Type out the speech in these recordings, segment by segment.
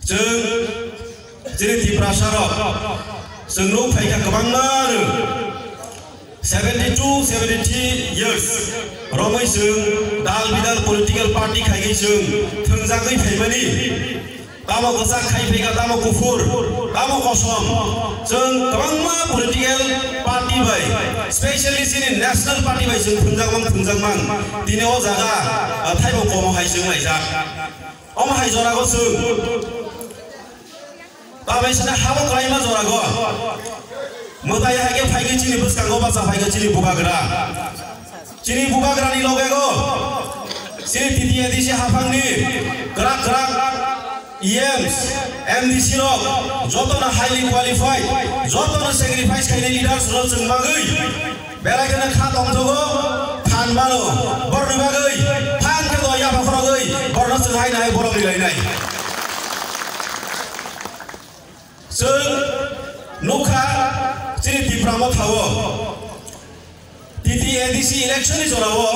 जों जेरै दिप्रासाराव जोंनो फैगा गोबांनार 72-73 years रमै जों दाल बिदाल पलिटिकल पार्टी खायगै जों थोंजाङै फैमानि दामो गोजा खायफैगा दामो गुफुर दामो कसम जों गोबांमा पलिटिकल पार्टी बाय स्पेशली जोंनि नेशनल पार्टी बाय जों थोंजांमां दिनै अ जागा थाइबो कमाहाय जों नायजा अमाहाय जरागो जों दाबायसना हाबो खालायमा जरागो मोदाय हागे फायगे चिनि बुसकांगो बासा फायगे चिनि बुगाग्रानि लगेगो चिनि तिति एदिसि हाफांनि ग्राक EMs MDC rok jotona highly qualified jotona sacrifice kaini leaders rok जों bagui belagena kha tongjogo phan balo borno bagui phan ke do ya bakhorogui borno जों hai nai borok lilainai जों nukha chini dipramo thawo titi ADC election ni jorawo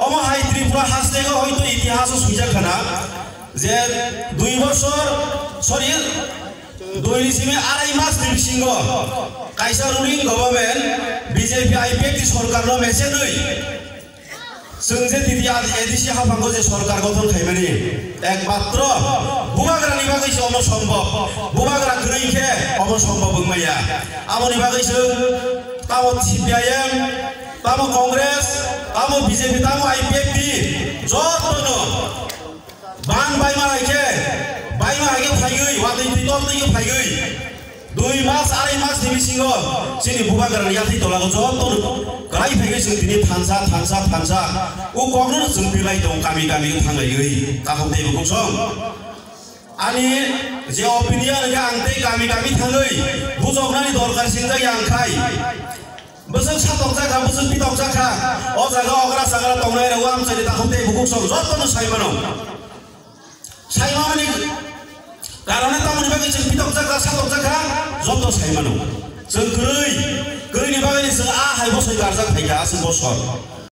omo hai tripura hastego hoyto itihas suja khana যে 2 বছর সরি 2.5 মাস দিবিসিঙ্গ কাইসা ruling government BJP IPFT সরকারনো মেসে নই जों जे दिदि एदिसि हाफांगो जे सरकार गठन खायमानि एकमात्र बुबाग्रानि बागैसो अम सम्भव बुबाग्रा गैखे अम सम्भव बुंमाया आमनि बागै जों तामो CPIM तामो कांग्रेस तामो बिजेपि तामो आइपिएफटी जतनो बां बायमा हायके फायगै वादै तितल दैगे फायगै 2 मास 2.5 मास दिबिसिंगो जोंनि बुबाग्रानि याथै दलागो जतनो गाय फायगै जों दिनै थानसा उ कग्नो जों बिलाइ दं गामि थांलायै ताखौ दैबो गसं आनि जे ओपिनियन गा आंते गामि थाङै बुजौनानि दरकार सिंजाय आंखाय बोसों सातक जाखा बोसों पितक जाखा अ जागा अग्रा सागरा तंनाय राव आमसानि ताखौ दैबो गसं जतनो सायमानो सायमानि कारणे तामनि बागै जों पितक जाखा सातक जाखा जतो सायमानो जों गैनि बागै जों आ हाय बसै गारजा फायगा जों बसर